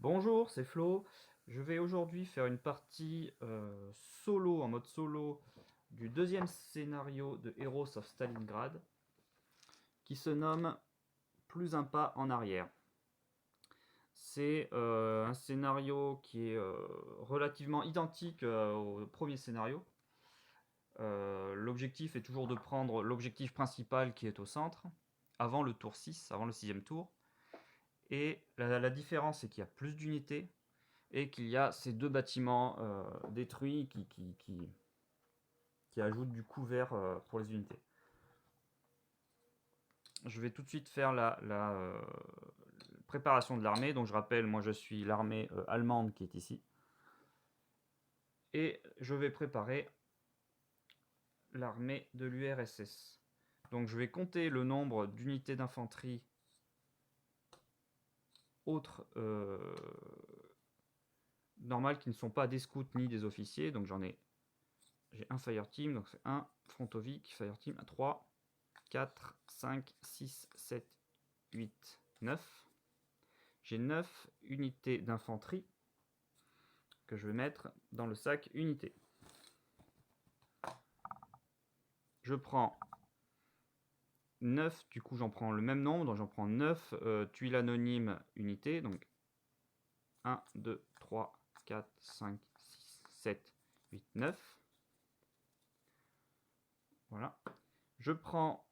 Bonjour, c'est Flo. Je vais aujourd'hui faire une partie solo, en mode solo, du deuxième scénario de Heroes of Stalingrad, qui se nomme Plus un pas en arrière. C'est un scénario qui est relativement identique au premier scénario. L'objectif est toujours de prendre l'objectif principal qui est au centre, avant le tour 6, avant le 6e tour. Et la différence, c'est qu'il y a plus d'unités, et qu'il y a ces deux bâtiments détruits qui ajoutent du couvert pour les unités. Je vais tout de suite faire la préparation de l'armée. Donc je rappelle, moi je suis l'armée allemande qui est ici. Et je vais préparer l'armée de l'URSS. Donc je vais compter le nombre d'unités d'infanterie autres normales qui ne sont pas des scouts ni des officiers. Donc j'ai un Fireteam, donc c'est un Frontovic, Fireteam à 3, 4, 5, 6, 7, 8, 9. J'ai 9 unités d'infanterie que je vais mettre dans le sac unité. Je prends 9, du coup j'en prends le même nombre, donc j'en prends 9 tuiles anonymes unités, donc 1, 2, 3, 4, 5, 6, 7, 8, 9. Voilà. Je prends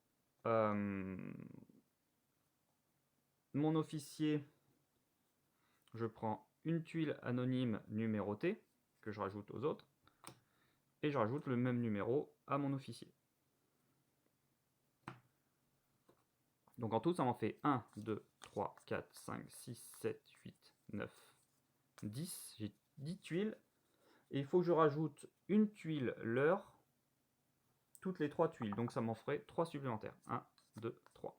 mon officier, je prends une tuile anonyme numérotée que je rajoute aux autres, et je rajoute le même numéro à mon officier. Donc en tout, ça m'en fait 1, 2, 3, 4, 5, 6, 7, 8, 9, 10. J'ai 10 tuiles. Et il faut que je rajoute une tuile leurre toutes les 3 tuiles. Donc ça m'en ferait 3 supplémentaires. 1, 2, 3.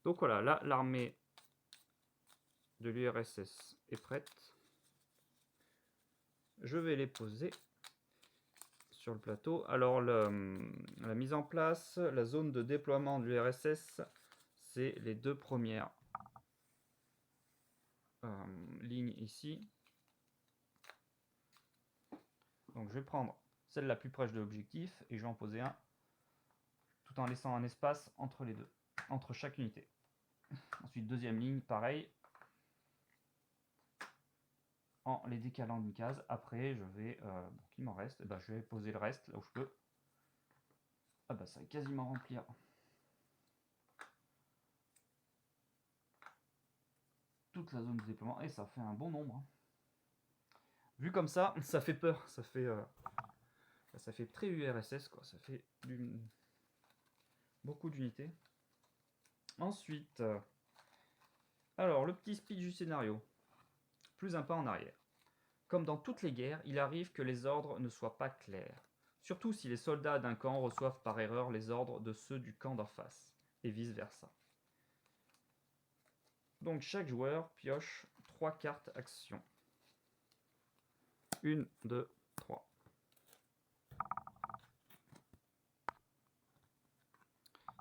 Donc voilà, là, l'armée de l'URSS est prête. Je vais les poser sur le plateau. Alors, la mise en place, la zone de déploiement de l'URSS, c'est les deux premières lignes ici. Donc je vais prendre celle la plus proche de l'objectif et je vais en poser un tout en laissant un espace entre les deux, entre chaque unité. Ensuite, deuxième ligne, pareil, en les décalant d'une case. Après, je vais, qu'il m'en reste, je vais poser le reste là où je peux. Ah bah ça va quasiment remplir toute la zone de déploiement et ça fait un bon nombre. Vu comme ça fait peur, ça fait très URSS quoi, ça fait beaucoup d'unités. Ensuite, alors le petit speech du scénario, plus un pas en arrière. Comme dans toutes les guerres, il arrive que les ordres ne soient pas clairs, surtout si les soldats d'un camp reçoivent par erreur les ordres de ceux du camp d'en face, et vice-versa. Donc chaque joueur pioche 3 cartes actions. 1, 2, 3.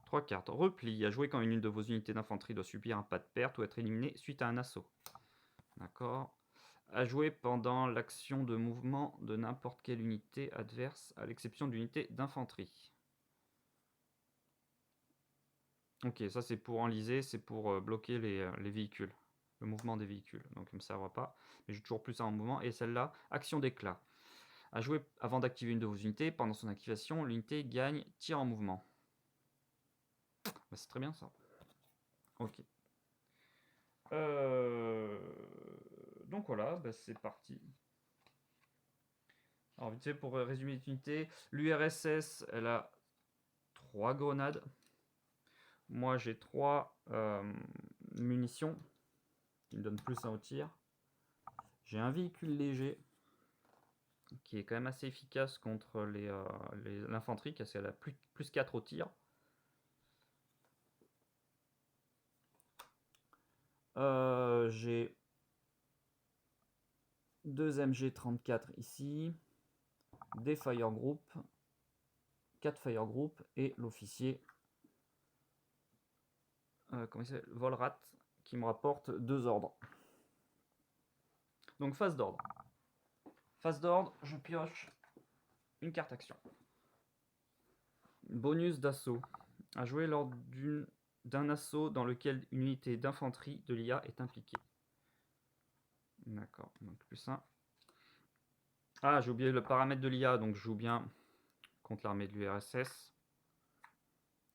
3 cartes. Repli, à jouer quand une de vos unités d'infanterie doit subir un pas de perte ou être éliminée suite à un assaut. D'accord. À jouer pendant l'action de mouvement de n'importe quelle unité adverse, à l'exception d'unités d'infanterie. Ok, ça c'est pour enliser, c'est pour bloquer les véhicules, le mouvement des véhicules. Donc ça ne me pas, mais j'ai toujours plus ça en mouvement. Et celle-là, action d'éclat. À jouer avant d'activer une de vos unités, pendant son activation, l'unité gagne tir en mouvement. Bah, c'est très bien ça. Ok. Donc voilà, bah, c'est parti. Alors vite fait pour résumer les unités, l'URSS elle a 3 grenades. Moi j'ai 3 munitions qui me donnent plus 1 au tir. J'ai un véhicule léger qui est quand même assez efficace contre l'infanterie parce qu'elle a plus 4 au tir. J'ai 2 MG34 ici, des fire group, 4 fire group et l'officier comment il s'appelle, Volrat qui me rapporte 2 ordres. Donc phase d'ordre. Phase d'ordre, je pioche une carte action. Bonus d'assaut. À jouer lors d'un assaut dans lequel une unité d'infanterie de l'IA est impliquée. D'accord, donc plus 1. Ah, j'ai oublié le paramètre de l'IA, donc je joue bien contre l'armée de l'URSS.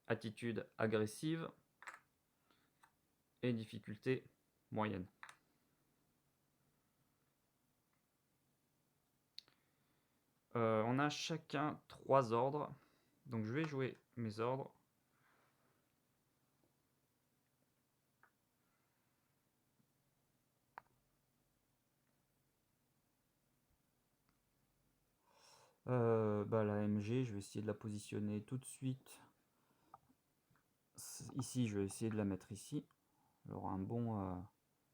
Attitude agressive. Et difficulté moyenne. On a chacun 3 ordres. Donc je vais jouer mes ordres. La MG, je vais essayer de la positionner tout de suite. Ici, je vais essayer de la mettre ici. Elle aura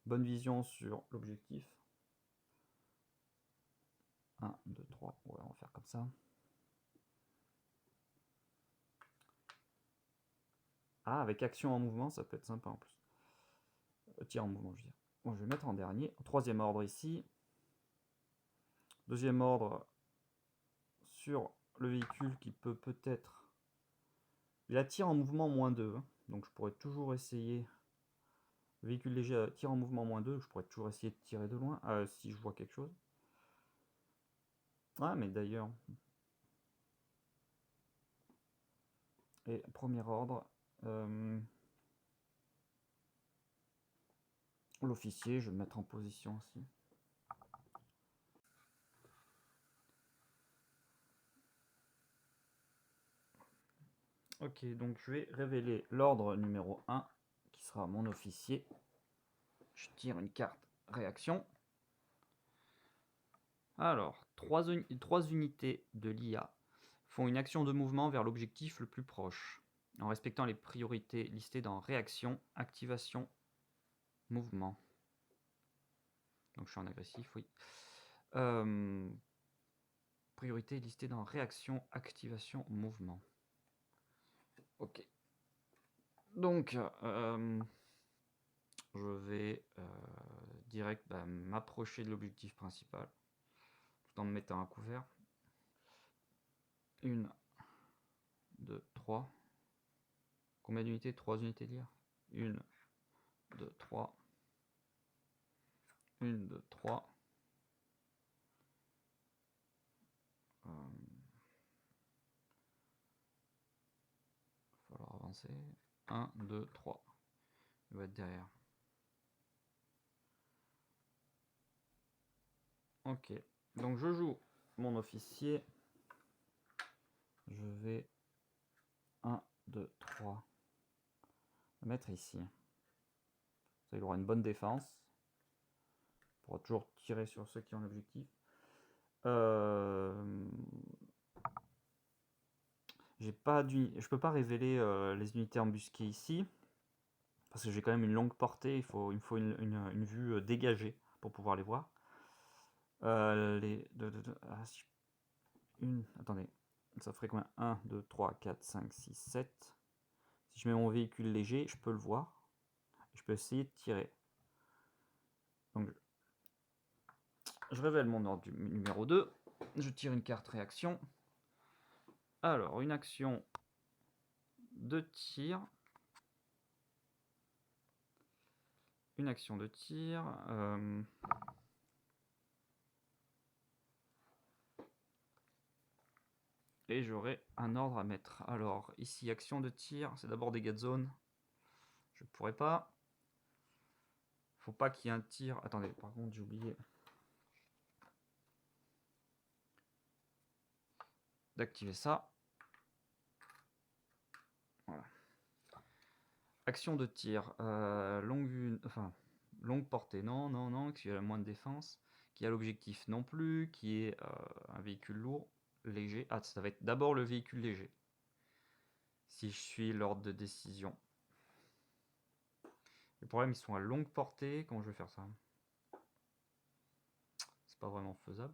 bonne vision sur l'objectif. 1, 2, 3. Ouais, on va faire comme ça. Ah, avec action en mouvement, ça peut être sympa en plus. Tir en mouvement, je veux dire. Bon, je vais mettre en dernier. Troisième ordre ici. Deuxième ordre sur le véhicule qui peut peut-être... Il a tir en mouvement -2. Hein, donc je pourrais toujours essayer... Le véhicule léger tir en mouvement -2. Je pourrais toujours essayer de tirer de loin. Si je vois quelque chose. Ah, mais d'ailleurs... Et premier ordre... L'officier, je vais le mettre en position aussi. Ok, donc je vais révéler l'ordre numéro 1, qui sera mon officier. Je tire une carte réaction. Alors, 3 unités de l'IA font une action de mouvement vers l'objectif le plus proche, en respectant les priorités listées dans réaction, activation, mouvement. Donc je suis en agressif, oui. Priorité listée dans réaction, activation, mouvement. Ok. Donc, je vais direct m'approcher de l'objectif principal, tout en me mettant à couvert. 1, 2, 3. Combien d'unités? 3 unités d'IA. 1, 2, 3. 1, 2, 3. Il va falloir avancer. 1, 2, 3. Il va être derrière. Ok. Donc je joue mon officier. Je vais 1, 2, 3. Le mettre ici. Ça, il aura une bonne défense. Il pourra toujours tirer sur ceux qui ont l'objectif. Je peux pas révéler les unités embusquées ici. Parce que j'ai quand même une longue portée. Il me faut une vue dégagée pour pouvoir les voir. Attendez. Ça ferait combien? 1, 2, 3, 4, 5, 6, 7. Si je mets mon véhicule léger, je peux le voir. Je peux essayer de tirer. Donc, je révèle mon ordre numéro 2. Je tire une carte réaction. Alors, une action de tir. Une action de tir. Et j'aurai un ordre à mettre. Alors, ici, action de tir. C'est d'abord dégâts de zone. Je ne pourrais pas. Faut pas qu'il y ait un tir. Attendez, par contre, j'ai oublié d'activer ça. Voilà. Action de tir. Longue portée. Non. Qui a la moins de défense. Qui a l'objectif non plus. Qui est un véhicule lourd. Léger. Ah, ça va être d'abord le véhicule léger. Si je suis l'ordre de décision. Le problème, ils sont à longue portée. Comment je vais faire ça? C'est pas vraiment faisable.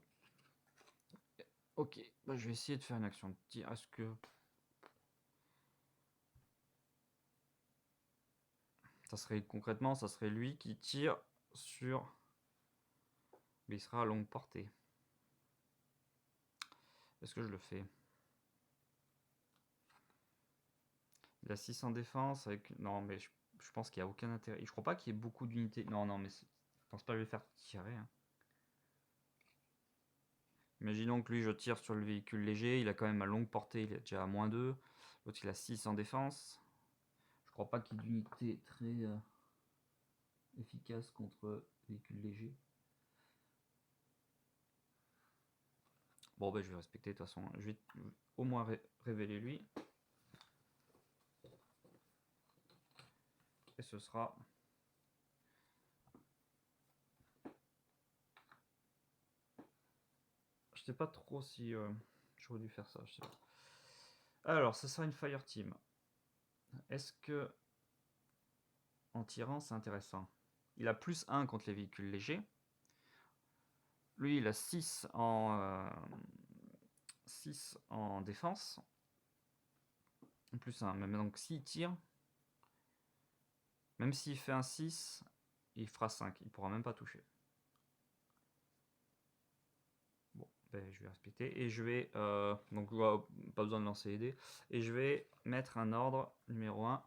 Ok, je vais essayer de faire une action de tir. Est-ce que... concrètement, ça serait lui qui tire sur Mais il sera à longue portée. Est-ce que je le fais? Il a 6 en défense avec... Non, mais je pense qu'il n'y a aucun intérêt. Je crois pas qu'il y ait beaucoup d'unités. Non, non, mais je pense pas que je vais faire tirer. Hein. Imaginons que lui, je tire sur le véhicule léger. Il a quand même à longue portée. Il est déjà à -2. L'autre, il a 6 en défense. Je crois pas qu'il y ait d'unité très efficace contre véhicule léger. Bon, ben, je vais respecter de toute façon. Je vais au moins révéler lui. Et ce sera... Je sais pas trop si j'aurais dû faire ça. Je sais pas. Alors, ce sera une fire team. Est-ce que en tirant, c'est intéressant? Il a +1 contre les véhicules légers. Lui, il a 6 en défense. +1. Mais donc, s'il tire, même s'il fait un 6, il fera 5. Il pourra même pas toucher. Bon, ben, je vais respecter. Et je vais... donc, pas besoin de lancer les dés. Et je vais mettre un ordre numéro 1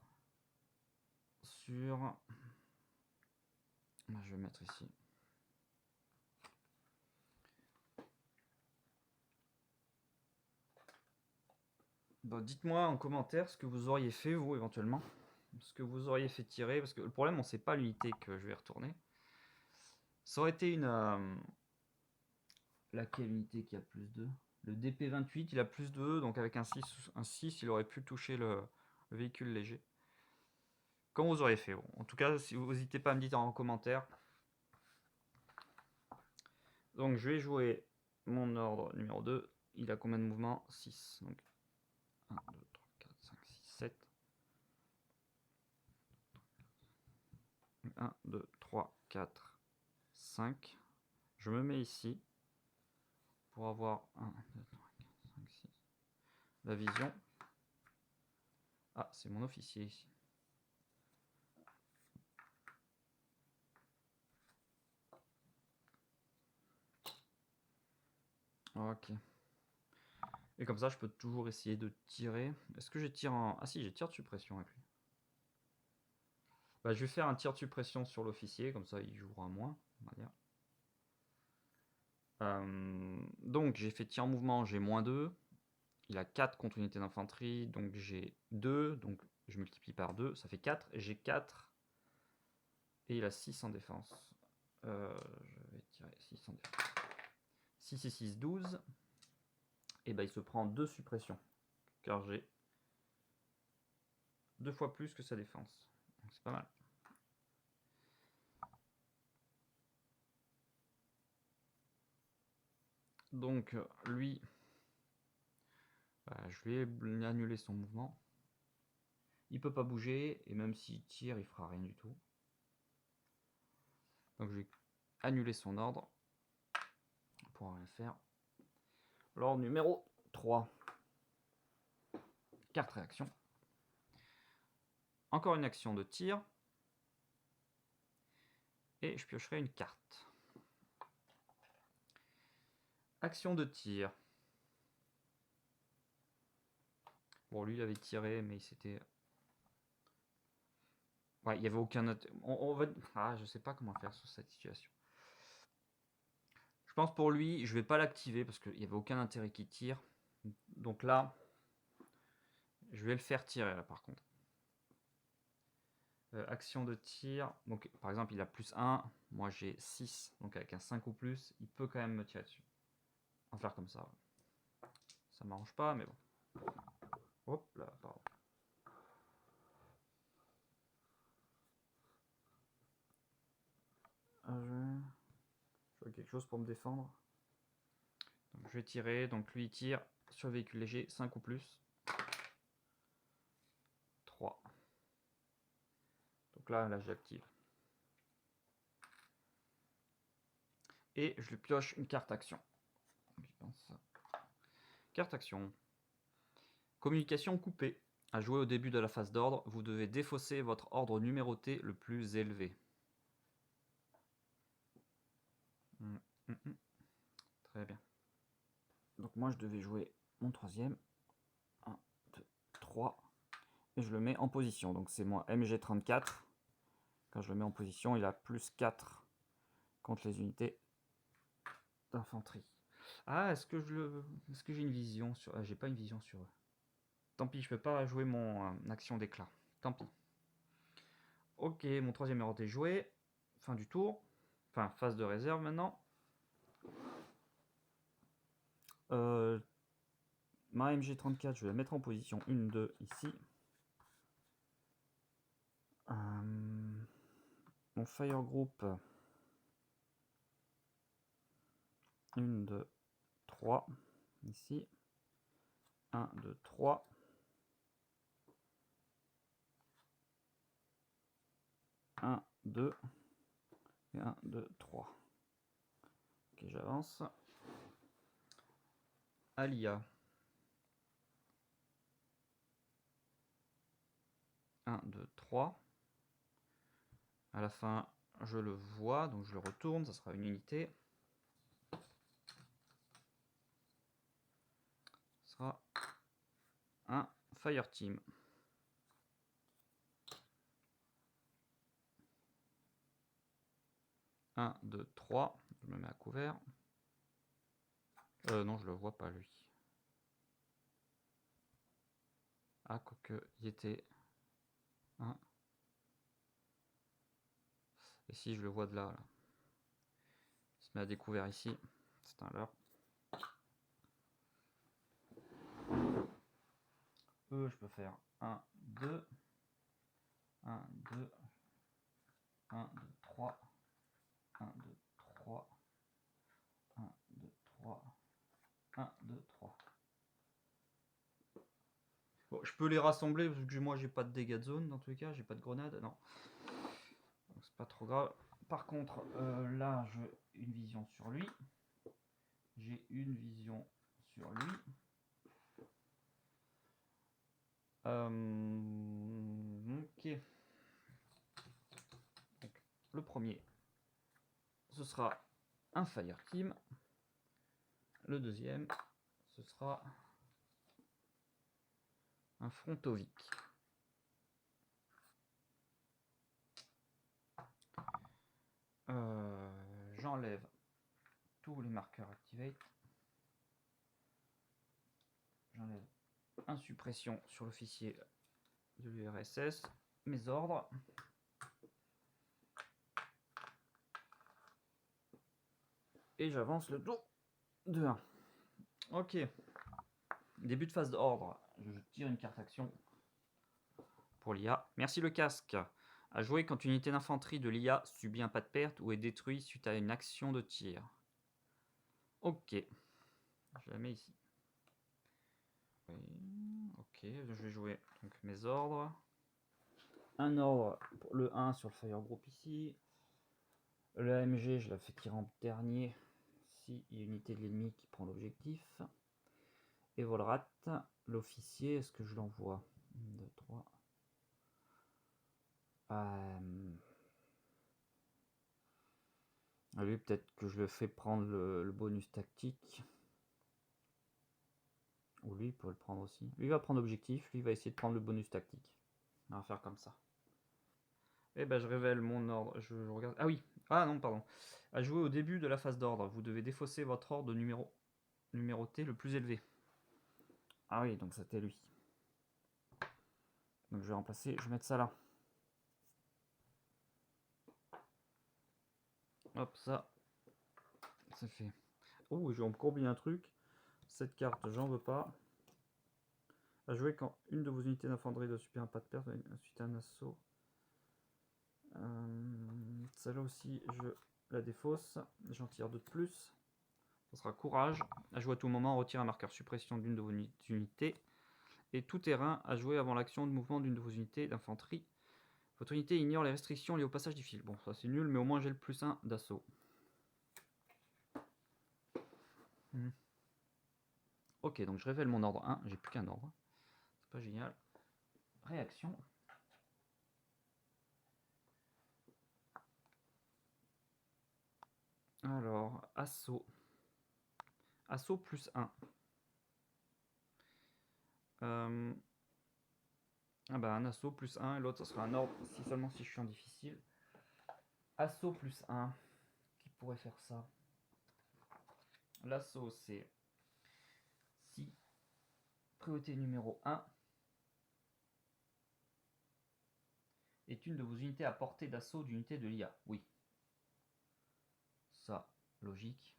sur... Je vais mettre ici. Bon, dites-moi en commentaire ce que vous auriez fait, vous, éventuellement. Ce que vous auriez fait tirer. Parce que le problème, on ne sait pas l'unité que je vais retourner. Ça aurait été une... laquelle unité qui a +2? Le DP28, il a +2. Donc avec un 6, il aurait pu toucher le véhicule léger. Comment vous auriez fait? Bon, en tout cas, si vous n'hésitez pas à me dire en commentaire. Donc je vais jouer mon ordre numéro 2. Il a combien de mouvements? 6. Donc 1, 2, 3, 4, 5, 6, 7. 1, 2, 3, 4, 5. Je me mets ici pour avoir 1, 2, 3, 4, 5, 6. La vision. Ah, c'est mon officier ici. Ok. Et comme ça, je peux toujours essayer de tirer. Est-ce que j'ai tir en... Ah si, j'ai tir de suppression avec lui. Bah, je vais faire un tir de suppression sur l'officier, comme ça il jouera moins, on va dire. Donc j'ai fait tir en mouvement, j'ai -2. Il a 4 contre unité d'infanterie, donc j'ai 2, donc je multiplie par 2, ça fait 4, et j'ai 4, et il a 6 en défense. Je vais tirer 6 en défense. 6 et 6, 12, et bah il se prend 2 suppressions, car j'ai 2 fois plus que sa défense, donc c'est pas mal. Donc lui, je vais annuler son mouvement. Il peut pas bouger, et même s'il tire, il fera rien du tout. Donc je vais annuler son ordre pour rien faire. L'ordre numéro 3. Carte réaction. Encore une action de tir. Et je piocherai une carte. Action de tir. Bon, lui, il avait tiré, mais il s'était... Ouais, il n'y avait aucun autre... On va... Ah, je sais pas comment faire sur cette situation. Je pense pour lui, je vais pas l'activer parce qu'il n'y avait aucun intérêt qu'il tire. Donc là, je vais le faire tirer là par contre. Action de tir. Donc par exemple, il a +1. Moi j'ai 6. Donc avec un 5 ou plus, il peut quand même me tirer dessus. On va faire comme ça. Ça m'arrange pas, mais bon. Hop là, pardon. Je vois quelque chose pour me défendre. Donc, je vais tirer. Donc lui il tire sur le véhicule léger 5 ou plus. 3. Donc là j'active. Et je lui pioche une carte action. Carte action. Communication coupée. À jouer au début de la phase d'ordre, vous devez défausser votre ordre numéroté le plus élevé. Très bien. Donc moi je devais jouer mon troisième. 1, 2, 3. Et je le mets en position. Donc c'est moi MG34. Quand je le mets en position, il a plus 4 contre les unités d'infanterie. Ah, est-ce que j'ai une vision sur... Ah, j'ai pas une vision sur eux. Tant pis, je peux pas jouer mon action d'éclat. Tant pis. Ok, mon troisième héros est joué. Fin du tour. Enfin, phase de réserve maintenant. Ma MG34, je vais la mettre en position 1, 2 ici. Mon Fire Group. 1, 2, 3. Ici. 1, 2, 3. 1, 2. Et 1, 2, 3. Ok, j'avance. Alia. 1, 2, 3. À la fin, je le vois, donc je le retourne, ça sera une unité. Ce sera un Fire Team. Un, 2, 3. Je me mets à couvert. Non, je le vois pas lui. Ah, quoique, il était 1. Et si je le vois de là, là. Il se met à découvert ici. C'est un leurre. Je peux faire 1, 2. 1, 2. 1, 2, 3. 1, 2, 3. 1, 2, 3. 1, 2, 3. Bon, je peux les rassembler parce que moi j'ai pas de dégâts de zone dans tous les cas, j'ai pas de grenade, non. Donc c'est pas trop grave. Par contre, là j'ai une vision sur lui. J'ai une vision sur lui. Ok. Donc, le premier, ce sera un Fire Team. Le deuxième, ce sera un Frontovic. J'enlève tous les marqueurs Activate. J'enlève un suppression sur l'officier de l'URSS. Mes ordres. Et j'avance le dos de 1. Ok. Début de phase d'ordre. Je tire une carte action pour l'IA. Merci le casque. À jouer quand une unité d'infanterie de l'IA subit un pas de perte ou est détruite suite à une action de tir. Ok. Je la mets ici. Ok, je vais jouer donc mes ordres. Un ordre pour le 1 sur le Fire Group ici. Le AMG, je la fais tirer en dernier si il y a une unité de l'ennemi qui prend l'objectif. Et Volrat, l'officier, est-ce que je l'envoie 1, 2, 3. Lui, peut-être que je le fais prendre le bonus tactique. Ou lui, il peut le prendre aussi. Lui va prendre objectif, lui va essayer de prendre le bonus tactique. On va faire comme ça. Et ben je révèle mon ordre. Je regarde. Ah oui. Ah non, pardon. À jouer au début de la phase d'ordre. Vous devez défausser votre ordre numéroté le plus élevé. Ah oui, donc c'était lui. Donc je vais remplacer, je vais mettre ça là. Hop, ça. C'est fait. Oh, j'ai encore oublié un truc. Cette carte, j'en veux pas. À jouer quand une de vos unités d'infanterie doit subir un pas de perte suite à un assaut. Celle-là aussi, je la défausse. J'en tire deux de plus. Ça sera courage. À jouer à tout moment, retire un marqueur suppression d'une de vos unités. Et tout terrain à jouer avant l'action de mouvement d'une de vos unités d'infanterie. Votre unité ignore les restrictions liées au passage du fil. Bon, ça c'est nul, mais au moins j'ai le plus 1 d'assaut. Ok, donc je révèle mon ordre 1. J'ai plus qu'un ordre. C'est pas génial. Réaction. Alors, assaut. Assaut plus 1. Ah bah un assaut plus 1 et l'autre ça sera un ordre si seulement si je suis en difficile. Assaut plus 1. Qui pourrait faire ça? L'assaut c'est si priorité numéro 1 est une de vos unités à portée d'assaut d'unité de l'IA. Oui. Ça, logique.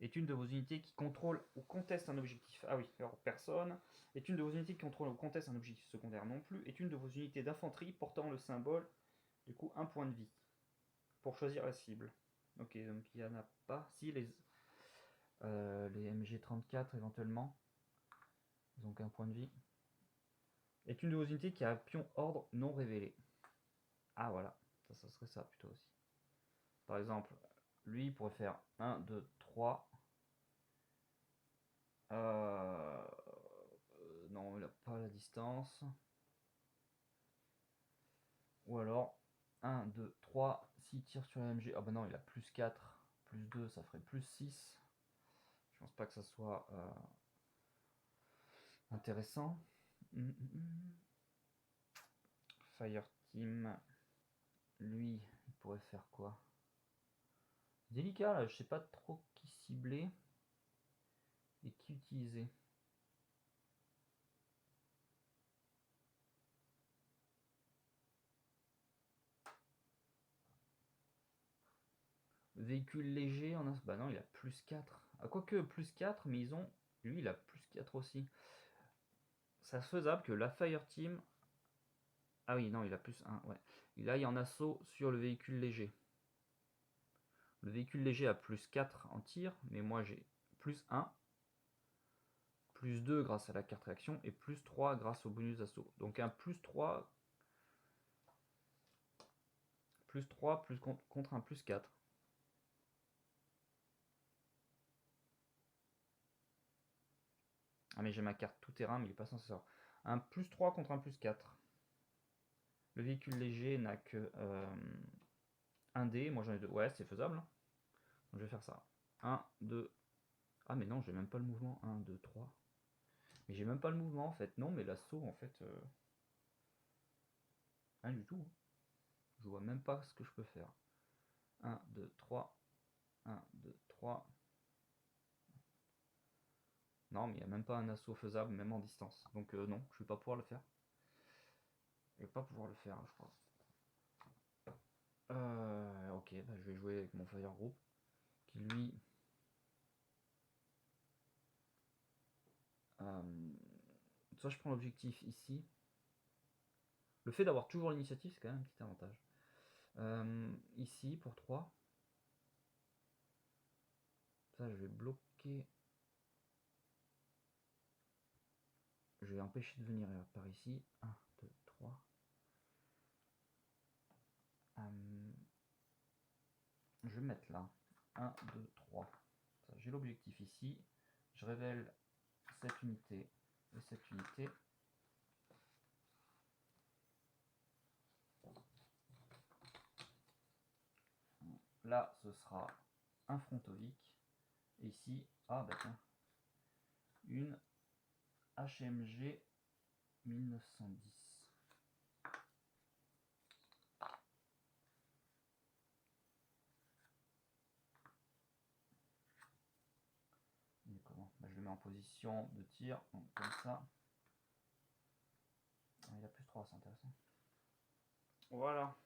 Est une de vos unités qui contrôle ou conteste un objectif. Ah oui, alors personne. Est une de vos unités qui contrôle ou conteste un objectif secondaire non plus. Est une de vos unités d'infanterie portant le symbole, du coup, un point de vie. Pour choisir la cible. Ok, donc il n'y en a pas. Si, les MG34 éventuellement. Ils ont qu'un point de vie. Est une de vos unités qui a un pion ordre non révélé. Ah voilà, ça serait ça plutôt aussi. Par exemple, lui il pourrait faire 1, 2, 3. Non, il n'a pas la distance. Ou alors 1, 2, 3. S'il tire sur la MG. Ah bah non, il a plus 4. Plus 2, ça ferait plus 6. Je pense pas que ça soit intéressant. Fireteam. Lui, il pourrait faire quoi? Délicat là, je sais pas trop qui cibler et qui utiliser. Véhicule léger, on a. Bah non, il a plus 4. Ah, quoique plus 4, mais ils ont. Lui, il a plus 4 aussi. C'est faisable que la Fireteam. Ah oui, non, il a plus 1. Ouais. Il aille en assaut sur le véhicule léger. Le véhicule léger a plus 4 en tir, mais moi j'ai plus 1. Plus 2 grâce à la carte réaction et plus 3 grâce au bonus d'assaut. Donc un plus 3. Plus 3 plus contre un plus 4. Ah mais j'ai ma carte tout terrain, mais il est pas censé savoir. Un plus 3 contre un plus 4. Le véhicule léger n'a que 1 dé, moi j'en ai 2. Ouais, c'est faisable. Donc je vais faire ça. 1, 2. Ah mais non, j'ai même pas le mouvement. 1, 2, 3. Mais j'ai même pas le mouvement en fait. Non, mais l'assaut en fait... Rien du tout. Je vois même pas ce que je peux faire. 1, 2, 3. 1, 2, 3. Non, mais il n'y a même pas un assaut faisable, même en distance. Donc non, je vais pas pouvoir le faire. Je vais pas pouvoir le faire, je crois. Ok, bah, je vais jouer avec mon Fire Group. Qui lui... soit je prends l'objectif ici. Le fait d'avoir toujours l'initiative, c'est quand même un petit avantage. Ici, pour 3. Ça, je vais bloquer. Je vais empêcher de venir par ici. 1, 2, 3. Je vais mettre là. 1, 2, 3. J'ai l'objectif ici. Je révèle cette unité et cette unité. Là, ce sera un frontovic. Et ici, ah bah tiens, une HMG 1910. Comment bah, je le mets en position de tir, donc comme ça. Ah, il a plus 3, c'est intéressant. Voilà.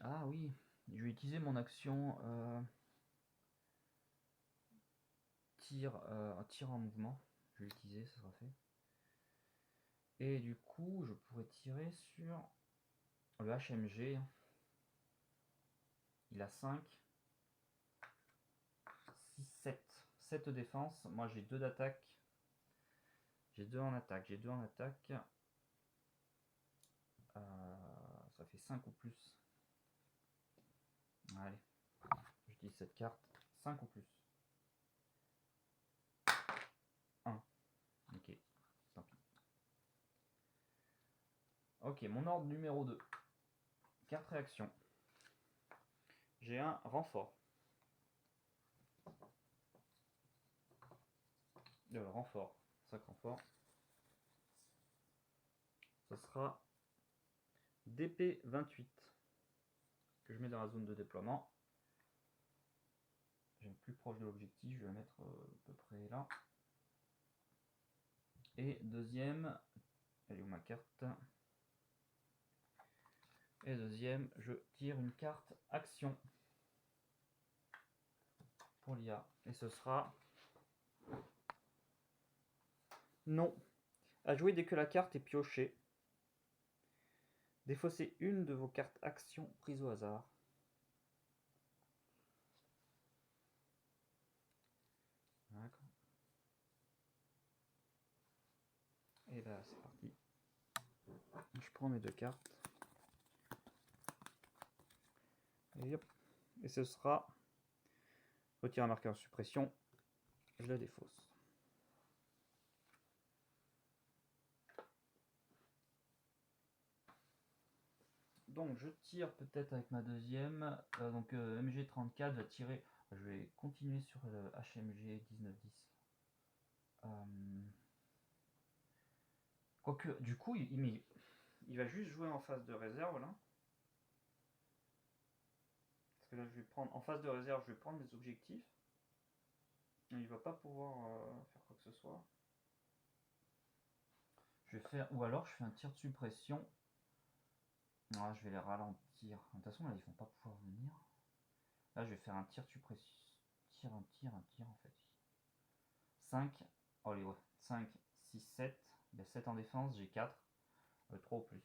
Ah oui, je vais utiliser mon action tir en mouvement. Je vais l'utiliser, ça sera fait. Et du coup, je pourrais tirer sur le HMG. Il a 5, 6, 7. 7 de défense. Moi, j'ai 2 d'attaque. J'ai 2 en attaque. J'ai 2 en attaque. Ça fait 5 ou plus. Allez, j'utilise cette carte. 5 ou plus. 1. Ok, tant pis. Ok, mon ordre numéro 2. carte réaction. J'ai un renfort. Renfort. 5 renforts. Ce sera DP28 que je mets dans la zone de déploiement. J'ai plus proche de l'objectif, je vais la mettre à peu près là. Et deuxième, elle est où ma carte? Et deuxième, je tire une carte action pour l'IA. Et ce sera non. À jouer dès que la carte est piochée. Défaussez une de vos cartes action prises au hasard. D'accord. Et là, c'est parti. Je prends mes deux cartes. Et hop. Et ce sera retire un marqueur de suppression. Je la défausse. Donc je tire peut-être avec ma deuxième. Donc MG34 va tirer. Je vais continuer sur le HMG 1910. Quoique, du coup, il va juste jouer en phase de réserve là. Parce que là, je vais prendre en phase de réserve, je vais prendre mes objectifs. Il va pas pouvoir faire quoi que ce soit. Je vais faire, ou alors je fais un tir de suppression. Ah, je vais les ralentir. De toute façon, là, ils vont pas pouvoir venir. Là, je vais faire un tir de suppression. Un tir en fait. 5. Oh, allez, ouais. 5, 6, 7. Il y a 7 en défense, j'ai 4. 3 au plus.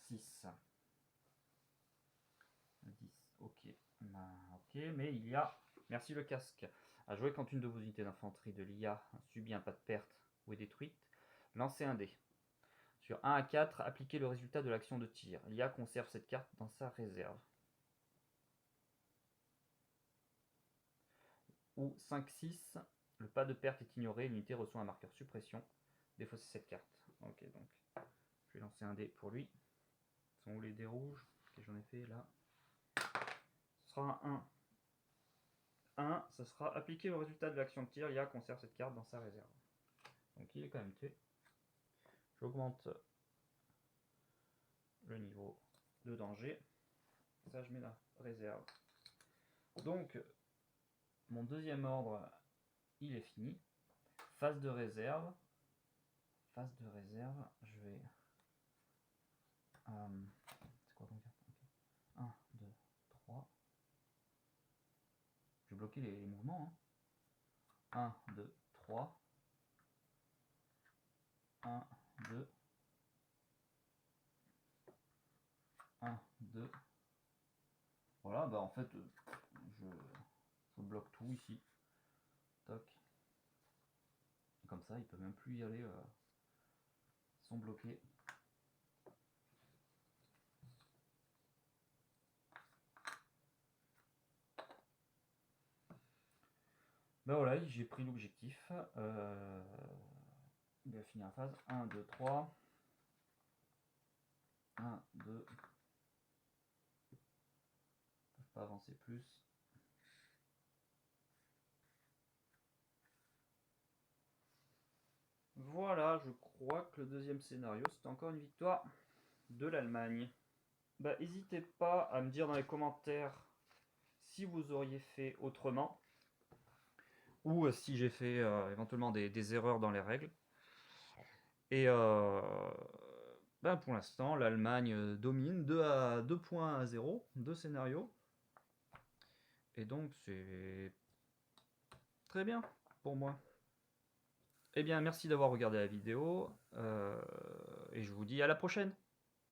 6. 10. Ok. Ok, mais il y a. Merci le casque. À jouer quand une de vos unités d'infanterie de l'IA subit un pas de perte ou est détruite. Lancez un dé. Sur 1 à 4, appliquez le résultat de l'action de tir. L'IA conserve cette carte dans sa réserve. Ou 5-6, le pas de perte est ignoré, l'unité reçoit un marqueur suppression. Défaussez cette carte. Ok, donc je vais lancer un dé pour lui. Sont où les dés rouges? Ok, j'en ai fait là. Ce sera un 1. 1, ce sera appliquer le résultat de l'action de tir. L'IA conserve cette carte dans sa réserve. Donc il est quand même tué. J'augmente le niveau de danger. Ça, je mets la réserve. Donc, mon deuxième ordre, il est fini. Phase de réserve. Phase de réserve, je vais... c'est quoi ton carte? 1, 2, 3. Je vais bloquer les mouvements. 1, 2, 3. 1, 2. 1, 2. Voilà, bah en fait, je bloque tout ici. Toc. Comme ça, il peut même plus y aller sans bloquer. Ben voilà, j'ai pris l'objectif. Il va finir la phase. 1, 2, 3. 1, 2. Ils ne peuvent pas avancer plus. Voilà, je crois que le deuxième scénario, c'est encore une victoire de l'Allemagne. Bah, n'hésitez pas à me dire dans les commentaires si vous auriez fait autrement. Ou si j'ai fait éventuellement des erreurs dans les règles. Et ben pour l'instant, l'Allemagne domine 2 points à 0, 2 scénarios. Et donc c'est très bien pour moi. Eh bien, merci d'avoir regardé la vidéo. Et je vous dis à la prochaine.